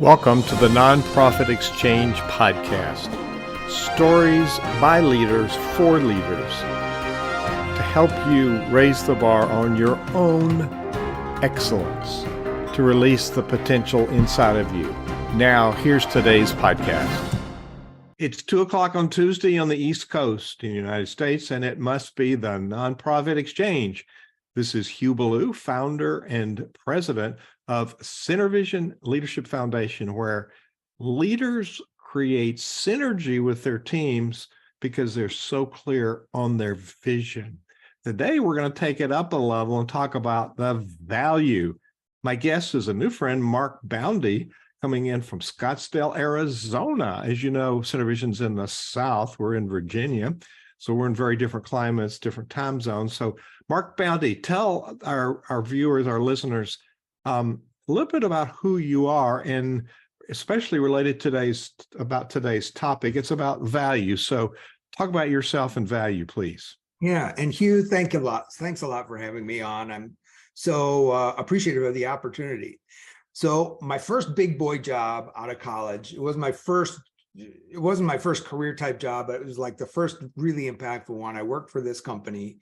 Welcome to the Nonprofit Exchange Podcast. Stories by leaders for leaders to help you raise the bar on your own excellence, to release the potential inside of you. Now, here's today's podcast. It's 2:00 on Tuesday on the East Coast in the United States, and it must be the Nonprofit Exchange. This is Hugh Ballou, founder and president of CenterVision Leadership Foundation, where leaders create synergy with their teams because they're so clear on their vision. Today, we're going to take it up a level and talk about the value. My guest is a new friend, Mark Boundy, coming in from Scottsdale, Arizona. As you know, CenterVision's in the South. We're in Virginia. So we're in very different climates, different time zones. So Mark Boundy, tell our viewers, our listeners, a little bit about who you are, and especially related today's topic. It's about value. So talk about yourself and value, please. Yeah, and Hugh, thanks a lot for having me on. I'm so appreciative of the opportunity. So my first big boy job out of college, it wasn't my first career type job, but it was like the first really impactful one. I worked for this company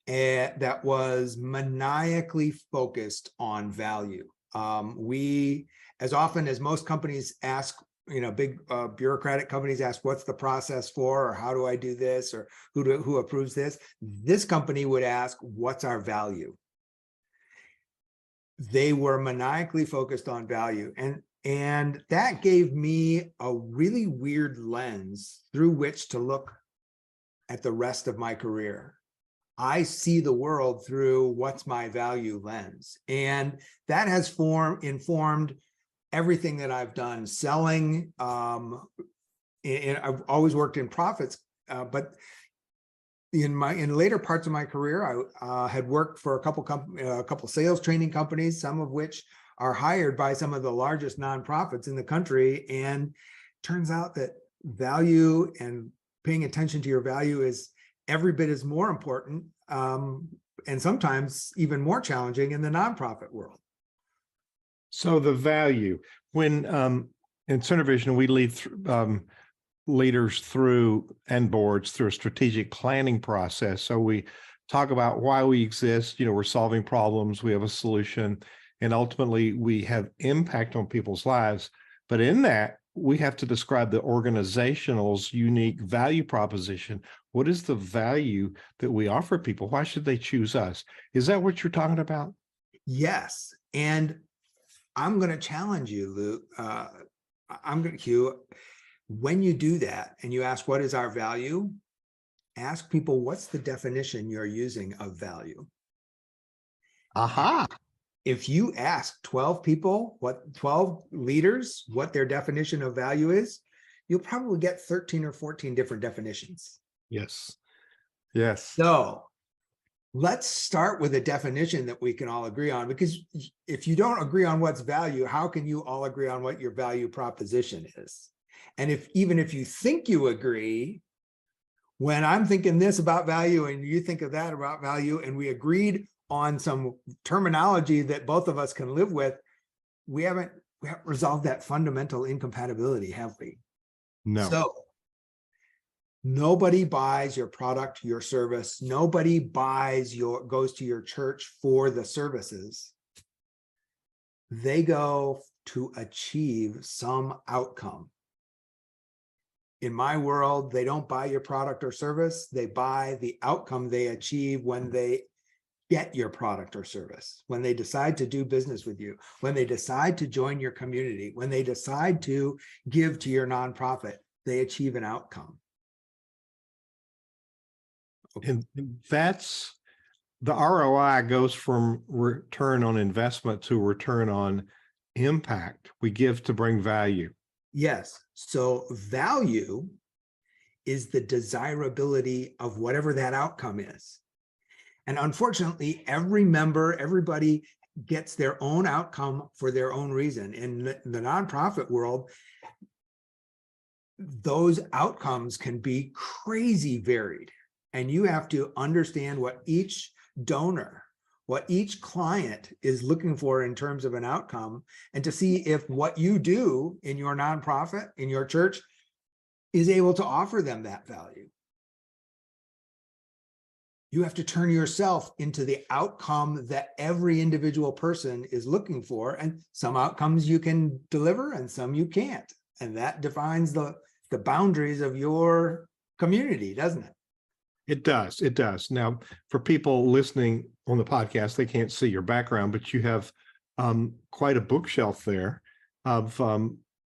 that was maniacally focused on value. We, as often as most companies ask, big bureaucratic companies ask, what's the process for, or how do I do this, or who approves this? This company would ask, what's our value? They were maniacally focused on value. And that gave me a really weird lens through which to look at the rest of my career. I see the world through what's my value lens. And that has informed everything that I've done. Selling, I've always worked in profits, but in later parts of my career, I had worked for a couple sales training companies, some of which are hired by some of the largest nonprofits in the country. And turns out that value and paying attention to your value is every bit as more important, and sometimes even more challenging in the nonprofit world. So the value, when in CenterVision, we lead leaders through and boards through a strategic planning process. So we talk about why we exist. We're solving problems, we have a solution, and ultimately we have impact on people's lives. But in that, we have to describe the organizational's unique value proposition. What is the value that we offer people? Why should they choose us? Is that what you're talking about? Yes. And I'm going to challenge you, Lou. Hugh, when you do that and you ask, what is our value? Ask people, what's the definition you're using of value? Aha. If you ask 12 leaders, what their definition of value is, you'll probably get 13 or 14 different definitions. Yes. So let's start with a definition that we can all agree on, because if you don't agree on what's value, how can you all agree on what your value proposition is? And even if you think you agree, when I'm thinking this about value and you think of that about value, and we agreed on some terminology that both of us can live with, we haven't resolved that fundamental incompatibility, have we? No. So nobody buys your product, your service. Nobody goes to your church for the services. They go to achieve some outcome. In my world, they don't buy your product or service. They buy the outcome they achieve when they get your product or service, when they decide to do business with you, when they decide to join your community, when they decide to give to your nonprofit, they achieve an outcome. Okay. And that's the ROI goes from return on investment to return on impact. We give to bring value. Yes. So value is the desirability of whatever that outcome is. And unfortunately, everybody gets their own outcome for their own reason. In the nonprofit world, those outcomes can be crazy varied. And you have to understand what each donor, what each client is looking for in terms of an outcome, and to see if what you do in your nonprofit, in your church, is able to offer them that value. You have to turn yourself into the outcome that every individual person is looking for. And some outcomes you can deliver and some you can't. And that defines the boundaries of your community, doesn't it? It does. It does. Now, for people listening on the podcast, they can't see your background, but you have quite a bookshelf there of,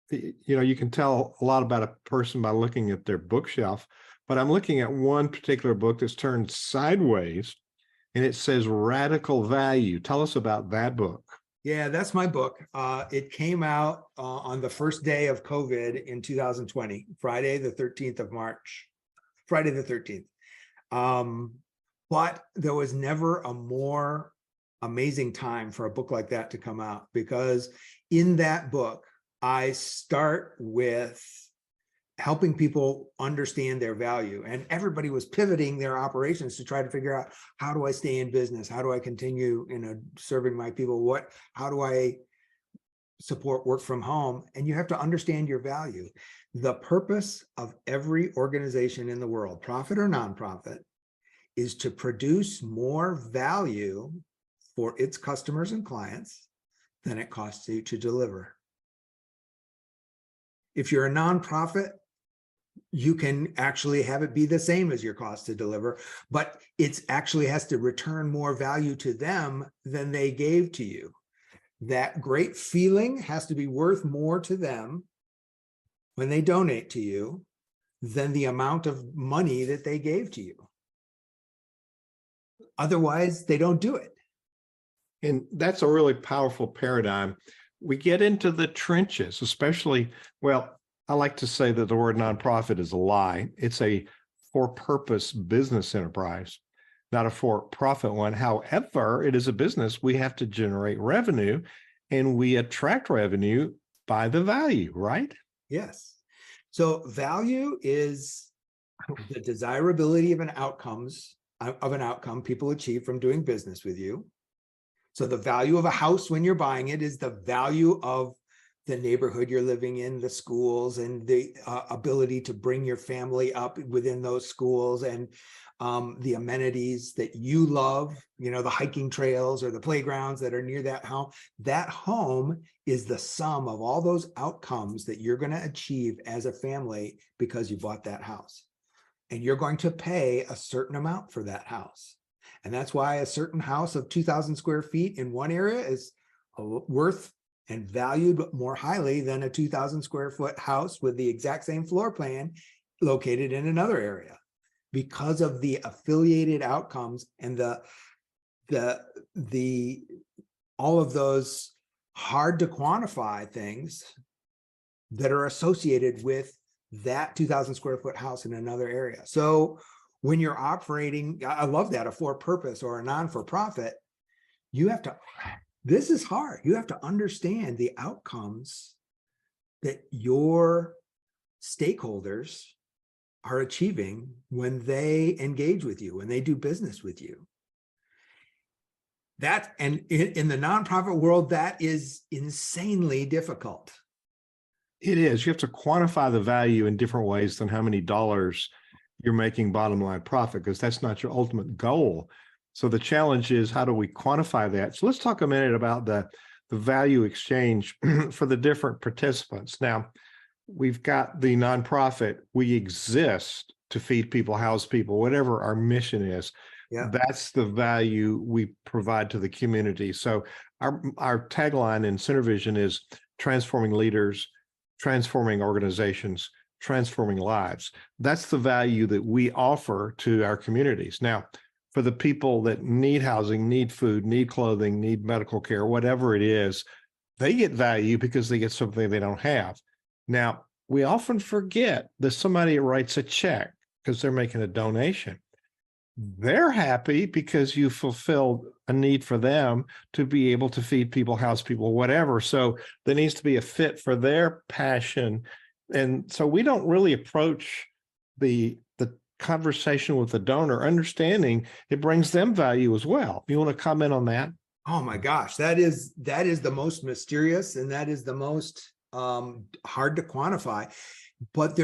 you can tell a lot about a person by looking at their bookshelf. But I'm looking at one particular book that's turned sideways, and it says Radical Value. Tell us about that book. Yeah, that's my book. It came out on the first day of COVID in 2020, Friday, the 13th of March, Friday the 13th. But there was never a more amazing time for a book like that to come out, because in that book, I start with helping people understand their value, and everybody was pivoting their operations to try to figure out, how do I stay in business? How do I continue, serving my people? How do I support work from home? And you have to understand your value. The purpose of every organization in the world, profit or nonprofit, is to produce more value for its customers and clients than it costs you to deliver. If you're a nonprofit, you can actually have it be the same as your cost to deliver, but it actually has to return more value to them than they gave to you. That great feeling has to be worth more to them when they donate to you than the amount of money that they gave to you. Otherwise, they don't do it. And that's a really powerful paradigm. We get into the trenches, especially, I like to say that the word nonprofit is a lie. It's a for-purpose business enterprise, not a for-profit one. However, it is a business. We have to generate revenue, and we attract revenue by the value, right? Yes. So value is the desirability of an outcome people achieve from doing business with you. So the value of a house when you're buying it is the value of the neighborhood you're living in, the schools, and the ability to bring your family up within those schools, and the amenities that you love, the hiking trails or the playgrounds that are near that home. That home is the sum of all those outcomes that you're going to achieve as a family because you bought that house. And you're going to pay a certain amount for that house. And that's why a certain house of 2,000 square feet in one area is worth and valued more highly than a 2,000 square foot house with the exact same floor plan located in another area, because of the affiliated outcomes and the all of those hard to quantify things that are associated with that 2,000 square foot house in another area. So when you're operating, I love that, a for-purpose or a non-for-profit, this is hard. You have to understand the outcomes that your stakeholders are achieving when they engage with you, when they do business with you. And in the nonprofit world, that is insanely difficult. It is. You have to quantify the value in different ways than how many dollars you're making bottom line profit, because that's not your ultimate goal. So the challenge is, how do we quantify that? So let's talk a minute about the value exchange for the different participants. Now, we've got the nonprofit. We exist to feed people, house people, whatever our mission is. Yeah. That's the value we provide to the community. So our tagline in Center Vision is transforming leaders, transforming organizations, transforming lives. That's the value that we offer to our communities. Now, for the people that need housing, need food, need clothing, need medical care, whatever it is, they get value because they get something they don't have. Now, we often forget that somebody writes a check because they're making a donation. They're happy because you fulfilled a need for them to be able to feed people, house people, whatever. So there needs to be a fit for their passion. And so we don't really approach the conversation with the donor, understanding it brings them value as well. You want to comment on that? Oh my gosh, that is the most mysterious, and that is the most hard to quantify. But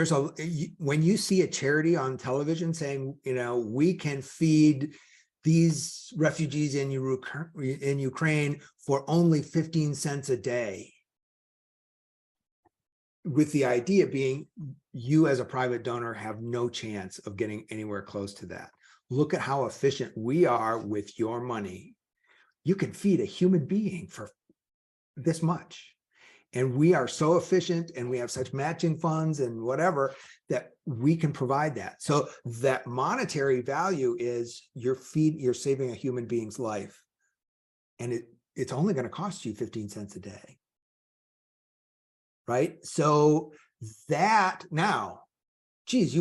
when you see a charity on television saying, we can feed these refugees in Ukraine for only 15 cents a day, with the idea being you as a private donor have no chance of getting anywhere close to that. Look at how efficient we are with your money. You can feed a human being for this much. And we are so efficient, and we have such matching funds and whatever, that we can provide that. So that monetary value is you're saving a human being's life. And it's only going to cost you 15 cents a day. Right? So that now, geez,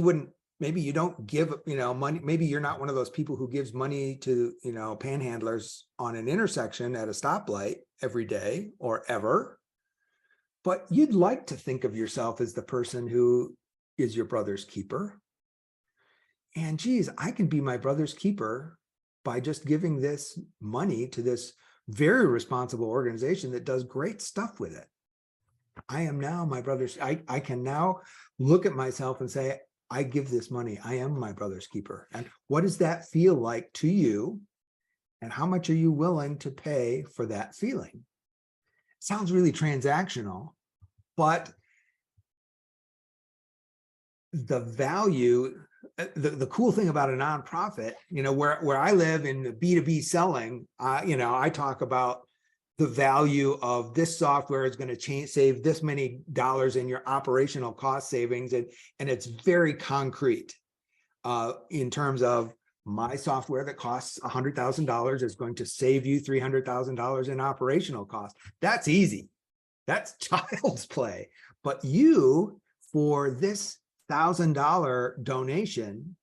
maybe you don't give, money. Maybe you're not one of those people who gives money to, panhandlers on an intersection at a stoplight every day or ever. But you'd like to think of yourself as the person who is your brother's keeper. And geez, I can be my brother's keeper by just giving this money to this very responsible organization that does great stuff with it. I am now my brother's, I can now look at myself and say, I give this money. I am my brother's keeper. And what does that feel like to you? And how much are you willing to pay for that feeling? Sounds really transactional, but the value, the cool thing about a nonprofit, where I live in the B2B selling, I talk about the value of this software is going to save this many dollars in your operational cost savings. And it's very concrete in terms of my software that costs $100,000 is going to save you $300,000 in operational costs. That's easy. That's child's play. But you, for this $1,000 donation,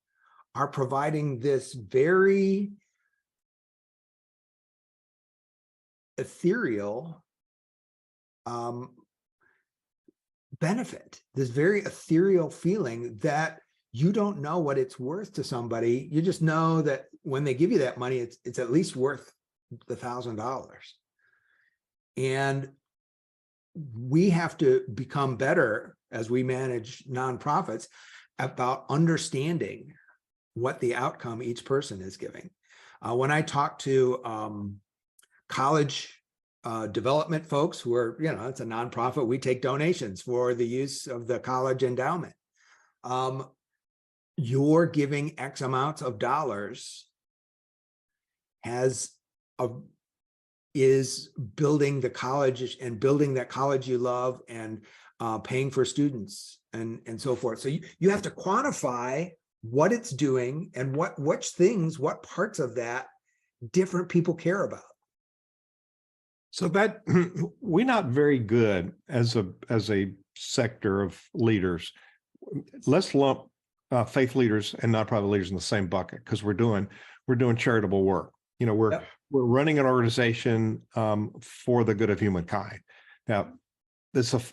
are providing this very ethereal benefit, this very ethereal feeling that you don't know what it's worth to somebody. You just know that when they give you that money, it's at least worth the $1,000. And we have to become better as we manage nonprofits about understanding what the outcome each person is giving. When I talk to college development folks who are, it's a nonprofit, we take donations for the use of the college endowment. You're giving X amounts of dollars is building the college and building that college you love and paying for students and so forth. So you have to quantify what it's doing and what parts of that different people care about. So that we're not very good as a sector of leaders. Let's lump faith leaders and nonprofit leaders in the same bucket, because we're doing charitable work. We're running an organization for the good of humankind. Now,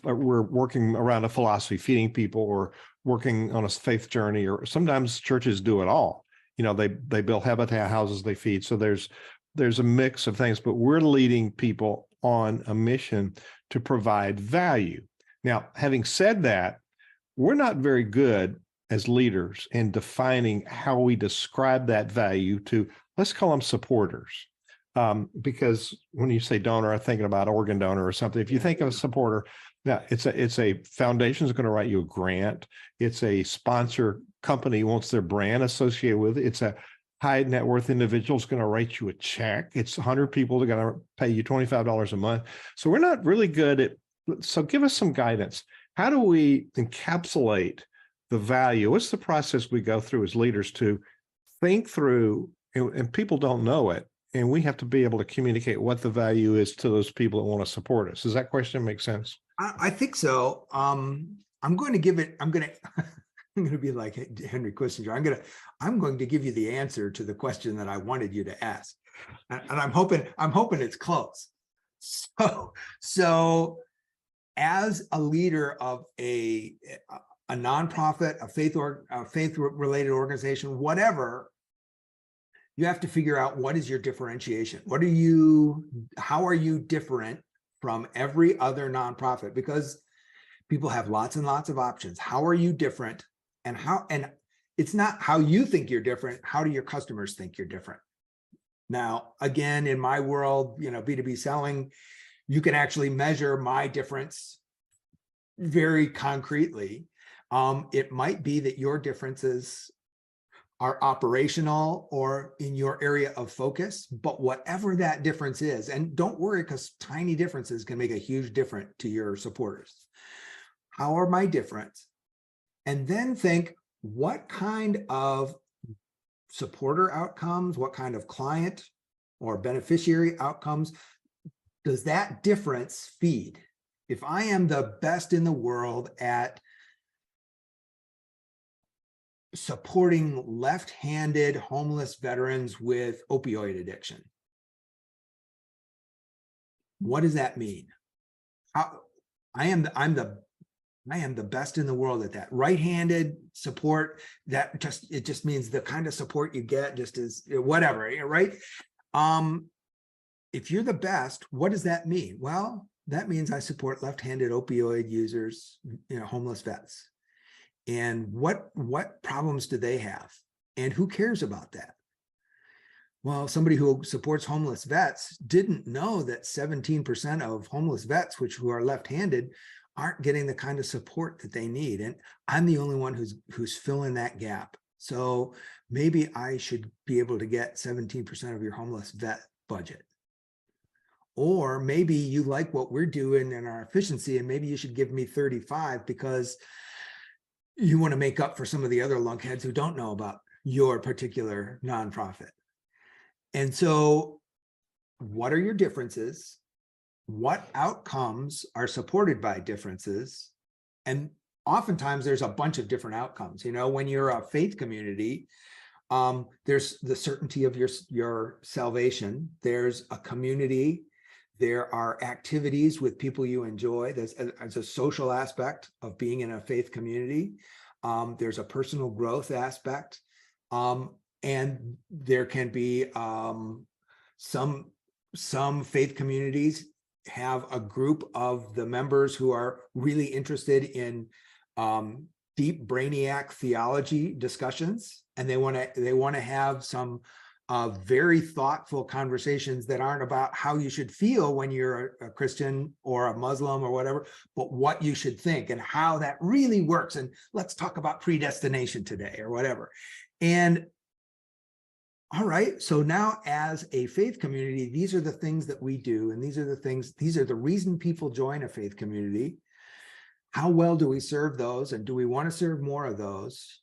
we're working around a philosophy, feeding people, or working on a faith journey, or sometimes churches do it all. They build habitat houses, they feed. So there's a mix of things, but we're leading people on a mission to provide value. Now, having said that, we're not very good as leaders in defining how we describe that value to, let's call them supporters. Because when you say donor, I'm thinking about organ donor or something. If you think of a supporter, now it's a foundation is going to write you a grant. It's a sponsor company wants their brand associated with it. It's a high net worth individual is going to write you a check. It's 100 people that are going to pay you $25 a month. So we're not really good at, so give us some guidance. How do we encapsulate the value? What's the process we go through as leaders to think through, and people don't know it, and we have to be able to communicate what the value is to those people that want to support us. Does that question make sense? I think so. I'm going to be like Henry Kissinger. I'm going to give you the answer to the question that I wanted you to ask. And I'm hoping it's close. So as a leader of a a nonprofit, a faith-related organization, whatever, you have to figure out what is your differentiation. How are you different from every other nonprofit? Because people have lots and lots of options. How are you different? And it's not how you think you're different. How do your customers think you're different? Now, again, in my world, B2B selling, you can actually measure my difference very concretely. It might be that your differences are operational or in your area of focus, but whatever that difference is, and don't worry, because tiny differences can make a huge difference to your supporters. How are my difference? And then think, what kind of supporter outcomes, what kind of client or beneficiary outcomes does that difference feed? If I am the best in the world at supporting left-handed homeless veterans with opioid addiction, what does that mean? I'm the best in the world at that. Right-handed support, it just means the kind of support you get just is whatever, right? If you're the best, what does that mean? Well, that means I support left-handed opioid users, homeless vets. And what problems do they have? And who cares about that? Well, somebody who supports homeless vets didn't know that 17% of homeless vets, who are left-handed, aren't getting the kind of support that they need. And I'm the only one who's filling that gap. So maybe I should be able to get 17% of your homeless vet budget. Or maybe you like what we're doing and our efficiency, and maybe you should give me 35 because you want to make up for some of the other lunkheads who don't know about your particular nonprofit. And so what are your differences? What outcomes are supported by differences? And oftentimes there's a bunch of different outcomes. When you're a faith community, there's the certainty of your salvation. There's a community. There are activities with people you enjoy. There's a social aspect of being in a faith community. There's a personal growth aspect. And there can be some faith communities have a group of the members who are really interested in deep brainiac theology discussions, and they want to have some very thoughtful conversations that aren't about how you should feel when you're a Christian or a Muslim or whatever, but what you should think and how that really works. And let's talk about predestination today or whatever. And all right, so now as a faith community, these are the things that we do, and these are the reason people join a faith community. How well do we serve those, and do we want to serve more of those?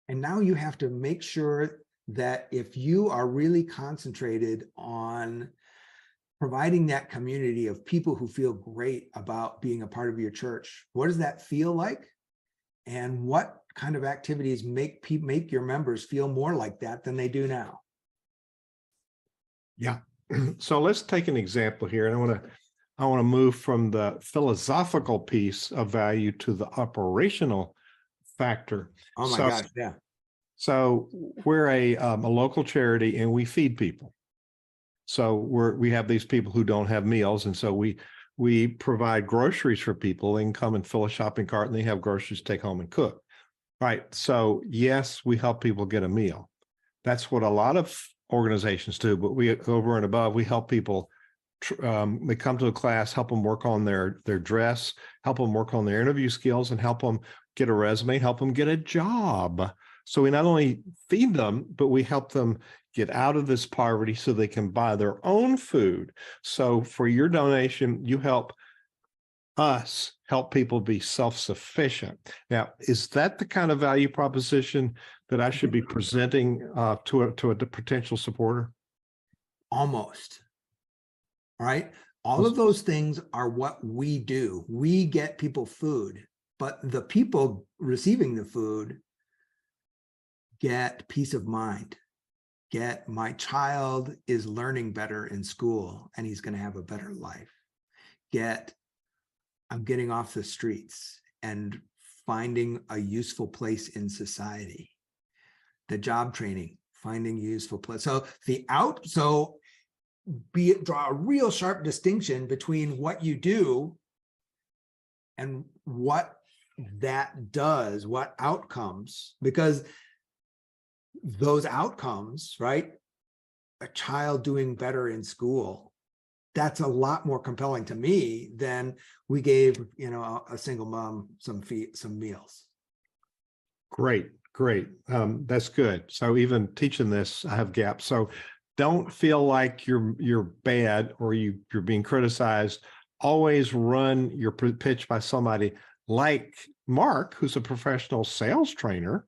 And now you have to make sure that if you are really concentrated on providing that community of people who feel great about being a part of your church, what does that feel like? And what kind of activities make your members feel more like that than they do now? Yeah. So let's take an example here. And I want to move from the philosophical piece of value to the operational factor. Oh my gosh, yeah. So we're a local charity, and we feed people. So we have these people who don't have meals, and so we provide groceries for people. They can come and fill a shopping cart, and they have groceries to take home and cook. Right. So yes, we help people get a meal. That's what a lot of organizations do. But we, over and above, we help people. They come to a class, help them work on their dress, help them work on their interview skills, and help them get a resume, help them get a job. So we not only feed them, but we help them get out of this poverty so they can buy their own food. So for your donation, you help us help people be self-sufficient. Now, is that the kind of value proposition that I should be presenting to a potential supporter? Almost. All right. All of those things are what we do. We get people food, but the people receiving the food get peace of mind. Get, my child is learning better in school and he's going to have a better life. Get, I'm getting off the streets and finding a useful place in society. The job training, finding a useful place. So draw a real sharp distinction between what you do and what that does, what outcomes, because those outcomes, right? A child doing better in school, that's a lot more compelling to me than we gave, a single mom some meals. Great, great. That's good. So even teaching this, I have gaps. So don't feel like you're bad or you're being criticized. Always run your pitch by somebody like Mark, who's a professional sales trainer,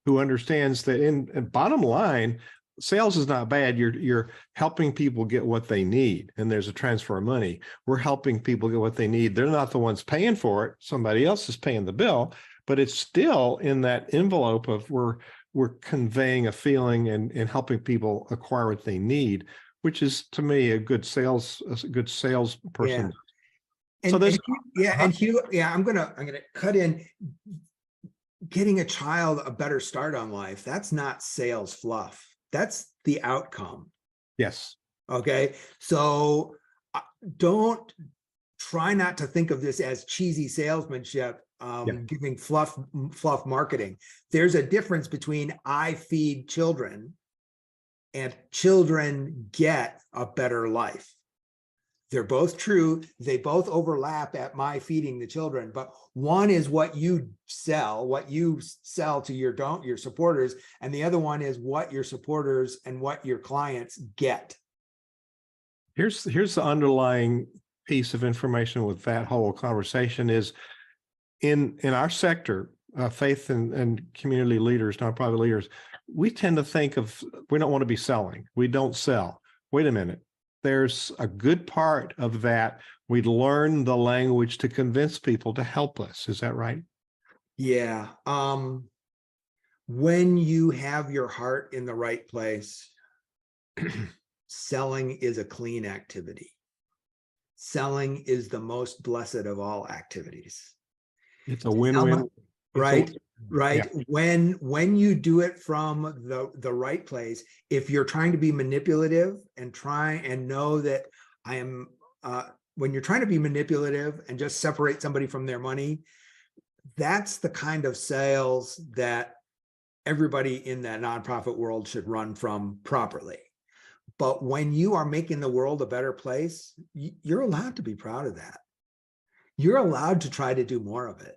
who understands that in bottom line, sales is not bad. You're helping people get what they need, and there's a transfer of money. We're helping people get what they need. They're not the ones paying for it. Somebody else is paying the bill, but it's still in that envelope of we're conveying a feeling and helping people acquire what they need, which is to me a good salesperson. Yeah. So there's Hugh, I'm gonna cut in. Getting a child a better start on life, that's not sales fluff. That's the outcome. Yes. Okay. So don't try not to think of this as cheesy salesmanship, giving fluff marketing. There's a difference between I feed children and children get a better life. They're both true. They both overlap at my feeding the children, but one is what you sell to your supporters, and the other one is what your supporters and what your clients get. Here's the underlying piece of information with that whole conversation is in our sector, faith and community leaders, nonprofit leaders, we tend to think we don't want to be selling. We don't sell. Wait a minute. There's a good part of that. We learn the language to convince people to help us. Is that right? Yeah. When you have your heart in the right place, selling is a clean activity. Selling is the most blessed of all activities. It's a win-win. Right. Yeah. When you do it from the right place, if you're trying to be manipulative and know that when you're trying to be manipulative and just separate somebody from their money, that's the kind of sales that everybody in that nonprofit world should run from properly. But when you are making the world a better place, you're allowed to be proud of that. You're allowed to try to do more of it.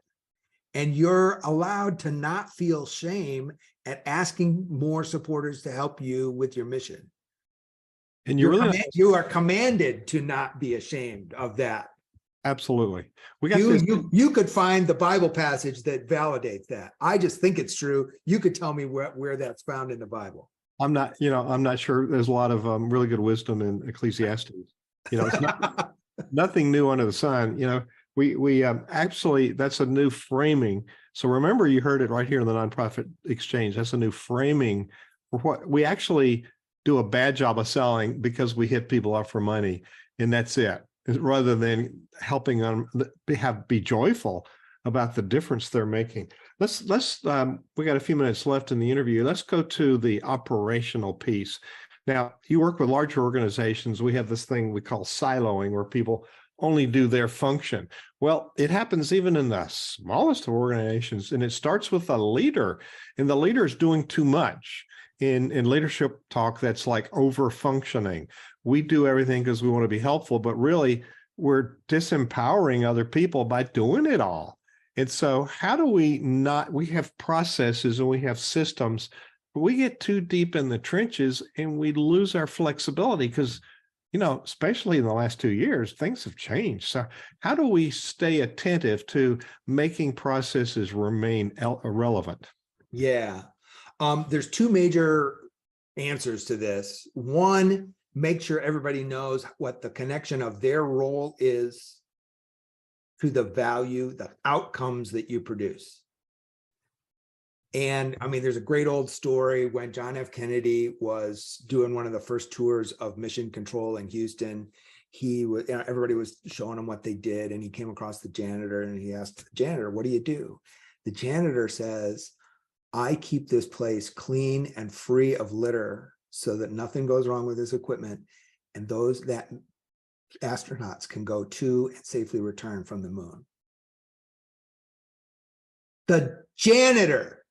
And you're allowed to not feel shame at asking more supporters to help you with your mission. And you are commanded to not be ashamed of that. Absolutely. You could find the Bible passage that validates that. I just think it's true. You could tell me where that's found in the Bible. I'm not sure. There's a lot of really good wisdom in Ecclesiastes. It's nothing new under the sun. We actually, that's a new framing. So remember, you heard it right here in the Nonprofit Exchange. That's a new framing for what we actually do a bad job of selling because we hit people up for money, and that's it. Rather than helping them be joyful about the difference they're making. Let's we got a few minutes left in the interview. Let's go to the operational piece. Now, you work with larger organizations. We have this thing we call siloing, where people only do their function. Well, it happens even in the smallest of organizations, and it starts with a leader, and the leader is doing too much. In leadership talk, that's like over-functioning. We do everything because we want to be helpful, but really we're disempowering other people by doing it all. And so how do we have processes and we have systems, but we get too deep in the trenches and we lose our flexibility because, especially in the last 2 years, things have changed. So how do we stay attentive to making processes remain relevant? Yeah. There's two major answers to this. One, make sure everybody knows what the connection of their role is to the value, the outcomes that you produce. And there's a great old story when John F. Kennedy was doing one of the first tours of Mission Control in Houston. Everybody was showing him what they did, and he came across the janitor and he asked the janitor, "What do you do?" The janitor says, I keep this place clean and free of litter so that nothing goes wrong with this equipment, and that astronauts can go to and safely return from the moon. The janitor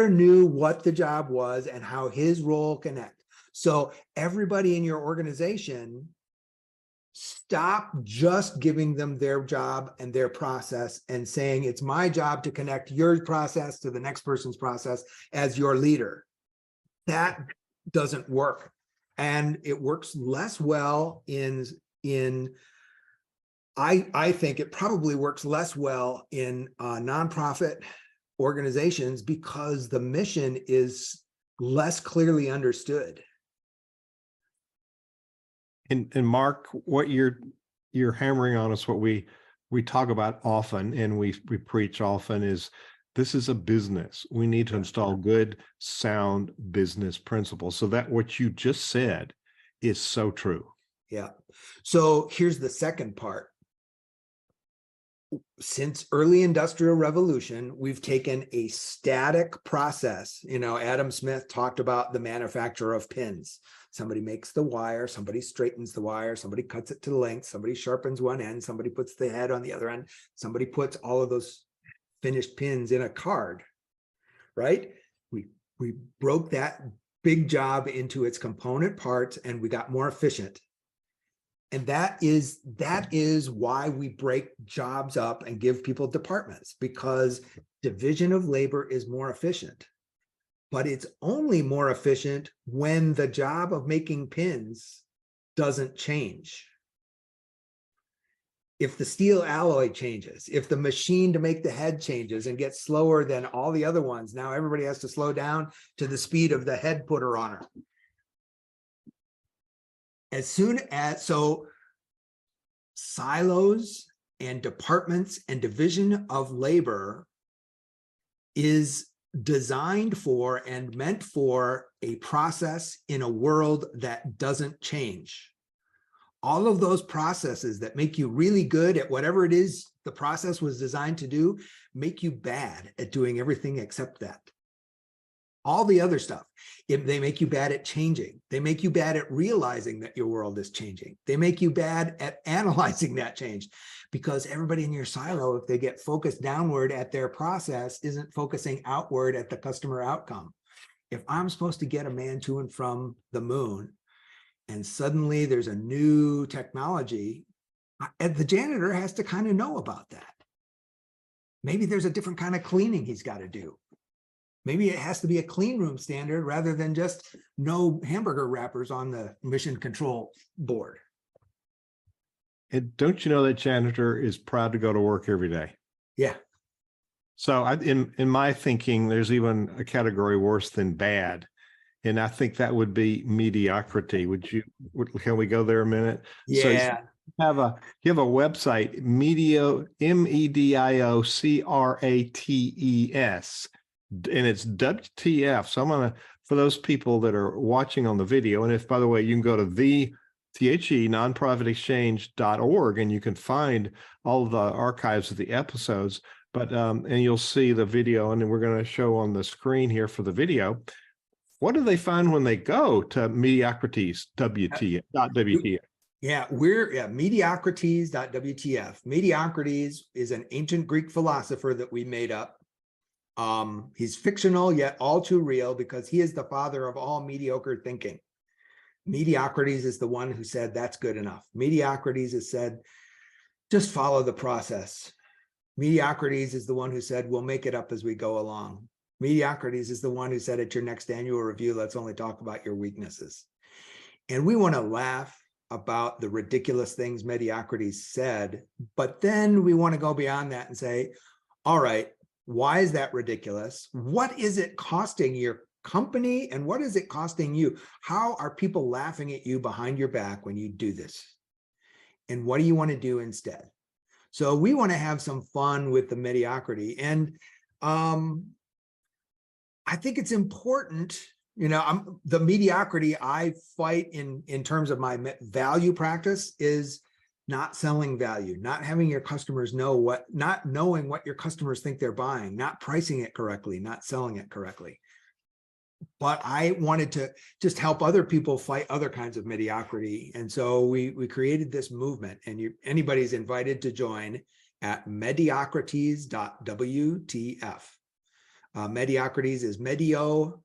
knew what the job was and how his role connect. So everybody in your organization, stop just giving them their job and their process and saying, it's my job to connect your process to the next person's process as your leader. That doesn't work. And it works less well I think it probably works less well in nonprofit organizations because the mission is less clearly understood. And Mark, what you're hammering on is what we talk about often, and we preach often, is this is a business. We need to install good, sound business principles. So that what you just said is so true. Yeah. So here's the second part. Since early industrial revolution, we've taken a static process. Adam Smith talked about the manufacture of pins. Somebody makes the wire, somebody straightens the wire, somebody cuts it to length, somebody sharpens one end, somebody puts the head on the other end, somebody puts all of those finished pins in a card, right? We broke that big job into its component parts and we got more efficient. And that is why we break jobs up and give people departments, because division of labor is more efficient. But it's only more efficient when the job of making pins doesn't change. If the steel alloy changes, if the machine to make the head changes and gets slower than all the other ones, now everybody has to slow down to the speed of the head putter on her. So silos and departments and division of labor is designed for and meant for a process in a world that doesn't change. All of those processes that make you really good at whatever it is the process was designed to do, make you bad at doing everything except that. All the other stuff, they make you bad at changing. They make you bad at realizing that your world is changing. They make you bad at analyzing that change, because everybody in your silo, if they get focused downward at their process, isn't focusing outward at the customer outcome. If I'm supposed to get a man to and from the moon, and suddenly there's a new technology, the janitor has to kind of know about that. Maybe there's a different kind of cleaning he's got to do. Maybe it has to be a clean room standard rather than just no hamburger wrappers on the mission control board. And don't you know that janitor is proud to go to work every day? Yeah. So in my thinking, there's even a category worse than bad. And I think that would be mediocrity. Can we go there a minute? Yeah. So you have a website, MEDIOCRATES, and it's WTF. So I'm going to, for those people that are watching on the video, and if, by the way, you can go to nonprofitexchange.org and you can find all of the archives of the episodes, but and you'll see the video, and then we're going to show on the screen here for the video. What do they find when they go to mediocrities, WTF? Yeah, mediocrities.wtf. Mediocrities is an ancient Greek philosopher that we made up. He's fictional, yet all too real, because he is the father of all mediocre thinking. Mediocrities is the one who said, that's good enough. Mediocrities has said, just follow the process. Mediocrities is the one who said, we'll make it up as we go along. Mediocrities is the one who said, at your next annual review, let's only talk about your weaknesses. And we want to laugh about the ridiculous things mediocrities said, but then we want to go beyond that and say, all right, why is that ridiculous? What is it costing your company? And what is it costing you? How are people laughing at you behind your back when you do this? And what do you want to do instead? So we want to have some fun with the mediocrity. And I think it's important, the mediocrity I fight in terms of my value practice is not selling value, not having your customers not knowing what your customers think they're buying, not pricing it correctly, not selling it correctly. But I wanted to just help other people fight other kinds of mediocrity. And so we created this movement, and anybody's invited to join at mediocrities.wtf. Mediocrities is Mediocrates.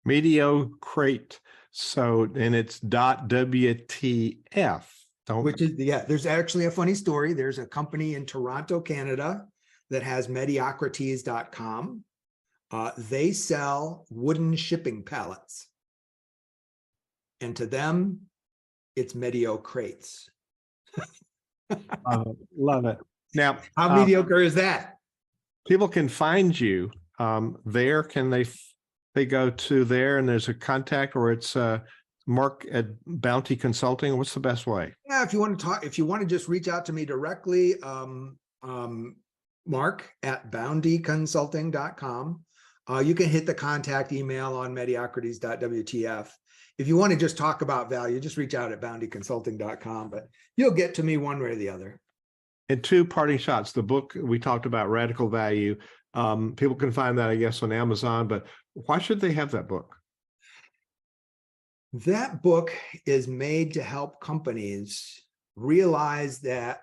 Mediocrate. So, and it's .wtf. Which is, there's actually a funny story. There's a company in Toronto, Canada that has mediocrities.com. They sell wooden shipping pallets. And to them, it's Mediocrates. Love it. Now, how mediocre is that? People can find you there. Can they go to there and there's a contact, or it's Mark at Bounty Consulting? What's the best way? Yeah, if you want to just reach out to me directly, Mark at boundyconsulting.com. You can hit the contact email on mediocrities.wtf. If you want to just talk about value, just reach out at boundyconsulting.com, but you'll get to me one way or the other. And two parting shots. The book we talked about, Radical Value. People can find that, I guess, on Amazon, but why should they have that book? That book is made to help companies realize that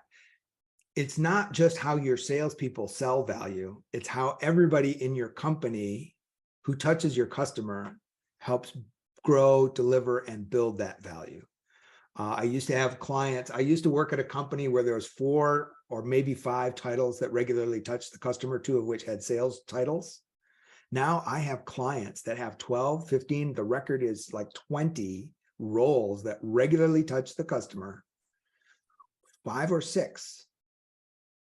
it's not just how your salespeople sell value, it's how everybody in your company who touches your customer helps grow, deliver, and build that value. I used to have clients. I used to work at a company where there was 4 or maybe 5 titles that regularly touched the customer, 2 of which had sales titles. Now I have clients that have 12, 15, the record is like 20 roles that regularly touch the customer. 5 or 6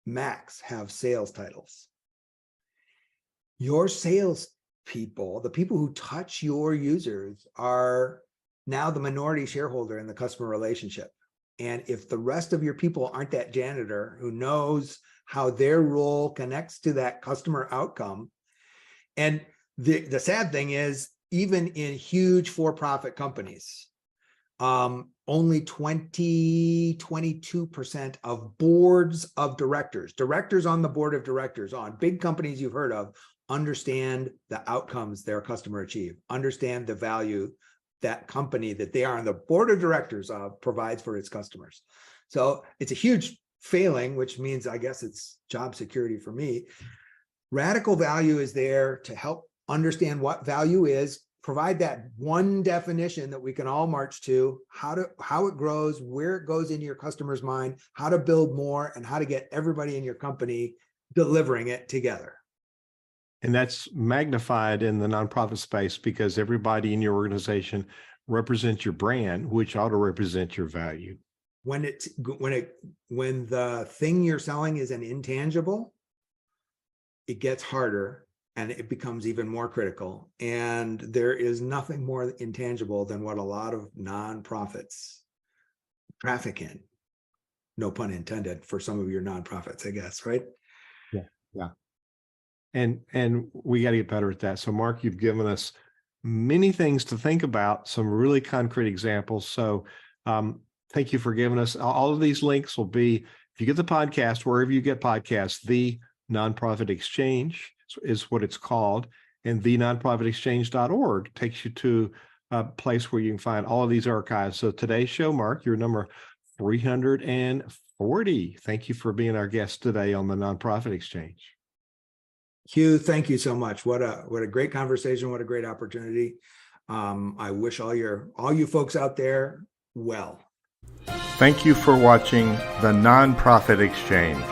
max have sales titles. Your sales people, the people who touch your users, are now the minority shareholder in the customer relationship. And if the rest of your people aren't that janitor who knows how their role connects to that customer outcome, and the sad thing is, even in huge for-profit companies, only 22% of boards of directors on the board of directors on big companies you've heard of, understand the outcomes their customer achieve, understand the value that company that they are on the board of directors of provides for its customers. So it's a huge failing, which means I guess it's job security for me. Radical Value is there to help understand what value is, provide that one definition that we can all march to, how it grows, where it goes into your customer's mind, how to build more, and how to get everybody in your company delivering it together. And that's magnified in the nonprofit space because everybody in your organization represents your brand, which ought to represent your value. When the thing you're selling is an intangible, it gets harder and it becomes even more critical. And there is nothing more intangible than what a lot of nonprofits traffic in. No pun intended for some of your nonprofits, I guess, right? Yeah. And we got to get better at that. So Mark, you've given us many things to think about, some really concrete examples. So thank you for giving us all of these links. Will be, if you get the podcast, wherever you get podcasts, The Nonprofit Exchange is what it's called. And thenonprofitexchange.org takes you to a place where you can find all of these archives. So today's show, Mark, you're number 340. Thank you for being our guest today on the Nonprofit Exchange. Hugh, thank you so much. What a great conversation. What a great opportunity. I wish all you folks out there well. Thank you for watching the Nonprofit Exchange.